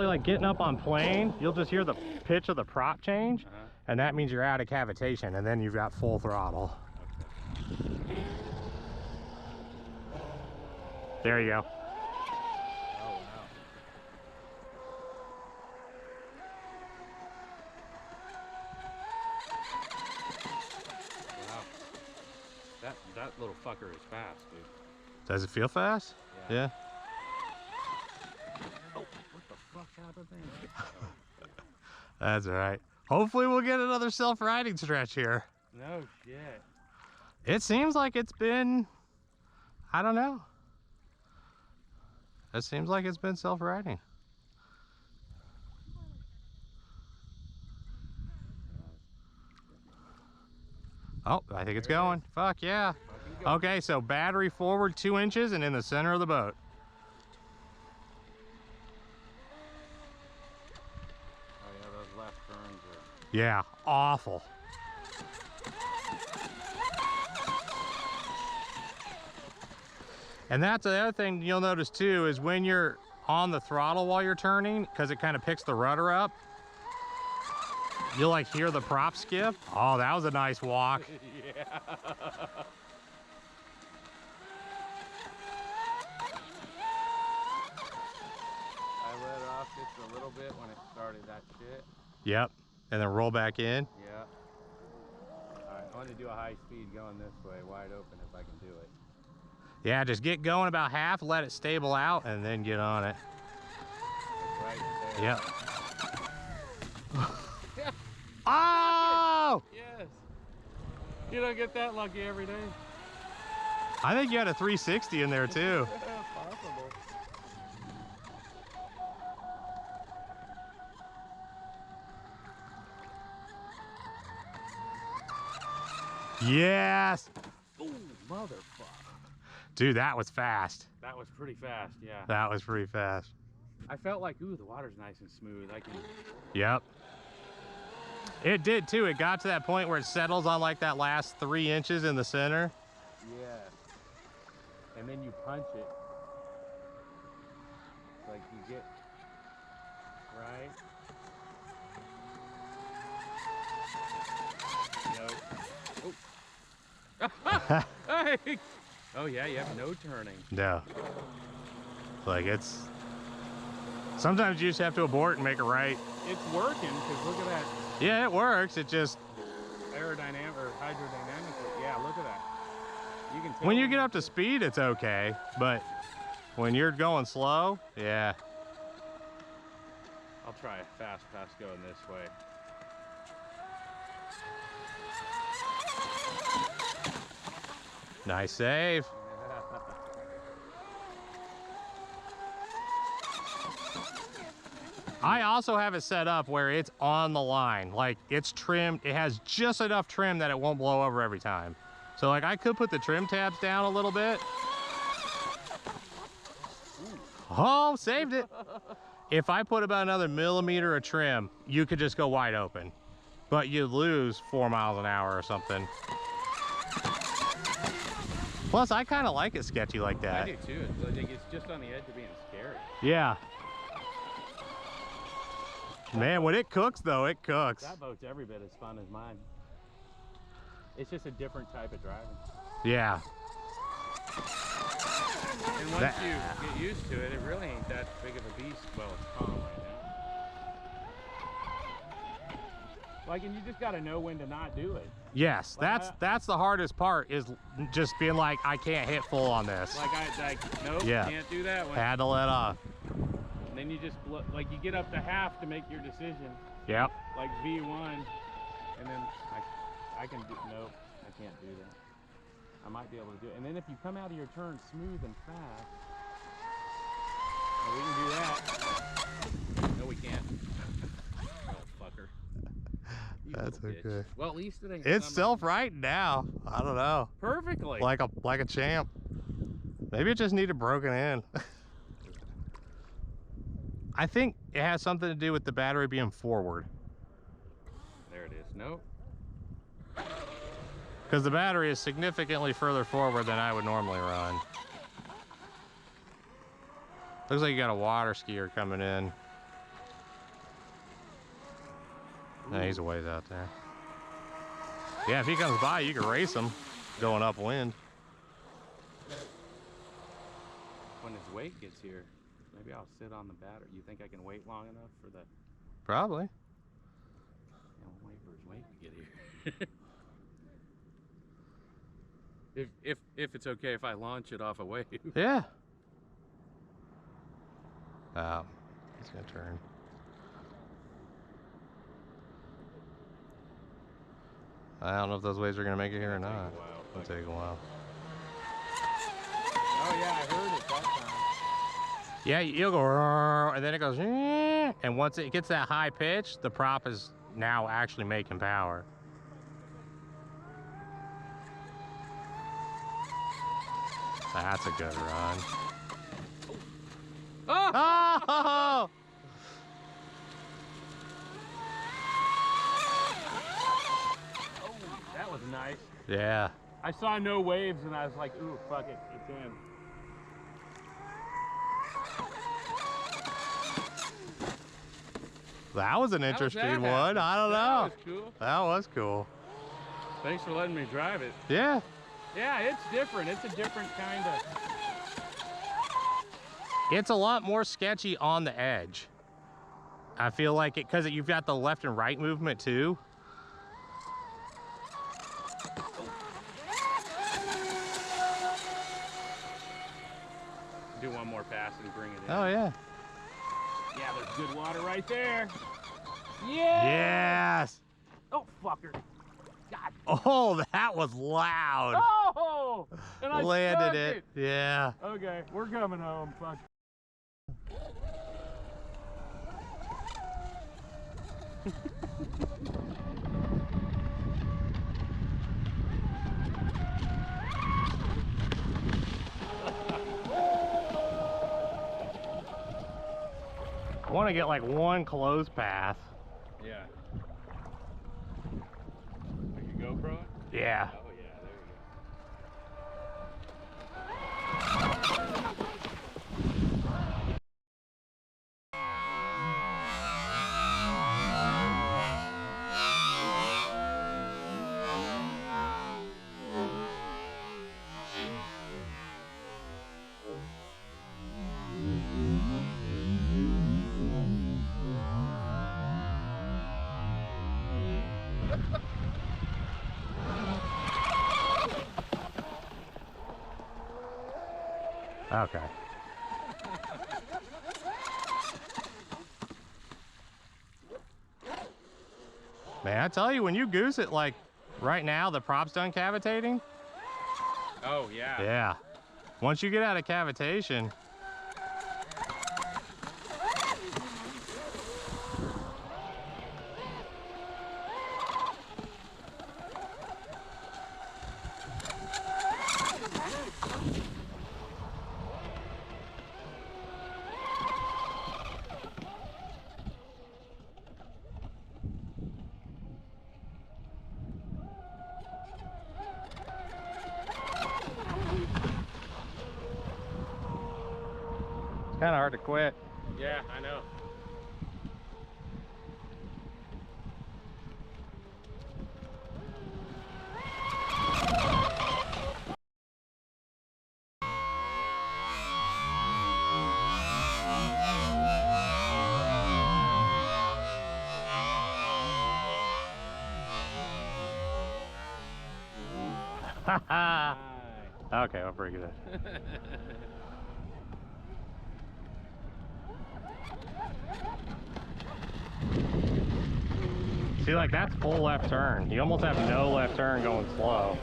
Like getting up on plane, you'll just hear the pitch of the prop change, and that means you're out of cavitation, and then you've got full throttle. Okay. There you go. Oh, wow. Wow. That little fucker is fast, dude. Does it feel fast? Yeah. Oh, what the fuck happened there? That's all right. Hopefully we'll get another self-riding stretch here. No shit. It seems like it's been, I don't know. It seems like it's been self-riding. Oh, I think it's going. Fuck yeah. Okay, so battery forward 2 inches and in the center of the boat. Oh yeah, those left turns are... Yeah, awful. And that's the other thing you'll notice too, is when you're on the throttle while you're turning, because it kind of picks the rudder up, you'll like hear the prop skip. Oh, that was a nice walk. Yeah. I let it off just a little bit when it started that shit. Yep, and then roll back in. Yeah. Alright, I want to do a high speed going this way, wide open if I can do it. Yeah, just get going about half, let it stable out, and then get on it. Right there. Yep. Oh! Yes. You don't get that lucky every day. I think you had a 360 in there too. Possible. Yes! Oh, motherfucker. Dude, that was fast. That was pretty fast, yeah. That was pretty fast. I felt like, ooh, the water's nice and smooth. I can... Yep. It did too. It got to that point where it settles on like that last 3 inches in the center. Yeah. And then you punch it. Like you get... Right? No. Hey! Oh yeah, you have no turning. No. Like it's... Sometimes you just have to abort and make it right. It's working, because look at that. Yeah, it works. It just... Aerodynamic, or hydrodynamically. Yeah, look at that. You can tell when you get up to speed, it's okay. But when you're going slow, yeah. I'll try fast going this way. Nice save. I also have it set up where it's on the line. Like it's trimmed, it has just enough trim that it won't blow over every time. So like I could put the trim tabs down a little bit. Oh, saved it. If I put about another millimeter of trim, you could just go wide open. But you lose 4 miles an hour or something. Plus, I kind of like it sketchy like that. I do too. It's just on the edge of being scary. Yeah. Man, when it cooks though, it cooks. That boat's every bit as fun as mine. It's just a different type of driving. Yeah. And once you get used to it, it really ain't that big of a beast. Well, it's calm right now. Like, and you just got to know when to not do it. Yes, like that's the hardest part, is just being like, I can't hit full on this. Like nope, yeah. Can't do that one. Had to let off. And then you just, like, you get up to half to make your decision. Yep. Like V1, and then I can do, nope, I can't do that. I might be able to do it. And then if you come out of your turn smooth and fast, we can do that. No, we can't. Oh, fucker. That's okay. Bitch. Well, at least it ain't. It's self-right now. I don't know. Perfectly. Like a champ. Maybe it just needed broken in. I think it has something to do with the battery being forward. There it is. Nope. Because the battery is significantly further forward than I would normally run. Looks like you got a water skier coming in. Yeah, he's a ways out there. Yeah, if he comes by, you can race him going upwind. When his weight gets here, maybe I'll sit on the battery. You think I can wait long enough for the... Probably. Yeah, I'll wait for his weight to get here. if it's okay if I launch it off a wave. Yeah. Oh, he's gonna turn. I don't know if those waves are gonna make it here or not. It'll take a while. Oh yeah, I heard it that time. Yeah, you'll go, and then it goes, and once it gets that high pitch, the prop is now actually making power. That's a good run. Oh! That was nice. Yeah. I saw no waves and I was like, ooh, fuck it, it's in. That was an interesting one. I don't know. That was cool. That was cool. Thanks for letting me drive it. Yeah. Yeah, it's different. It's a different kind of... It's a lot more sketchy on the edge. I feel like it, because you've got the left and right movement too. Do one more pass and bring it in. Oh yeah. Yeah, there's good water right there. Yeah. Yes. Oh, fucker. God. Oh, that was loud. Oh! And I Landed stuck it. Yeah. Okay, we're coming home. Fuck. I want to get like one close pass. Yeah. Are you GoPro? Yeah. Oh yeah, there Okay. Man, I tell you, when you goose it, like right now, the prop's done cavitating. Oh yeah. Yeah. Once you get out of cavitation, kind of hard to quit. Yeah, I know. Okay, I'll bring it in. See, like that's full left turn. You almost have no left turn going slow.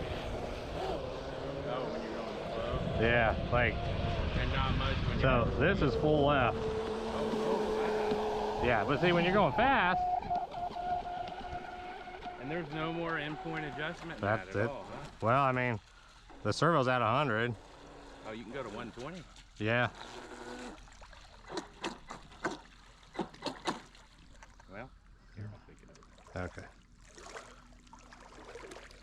Oh, when you're going slow? Yeah, like. And not much when So this is full left. Yeah, but see, when you're going fast. And there's no more endpoint adjustment. That's at it. all, huh? Well, I mean, the servo's at 100. Oh, you can go to 120. Yeah. Well, here, I'll pick it up. Okay.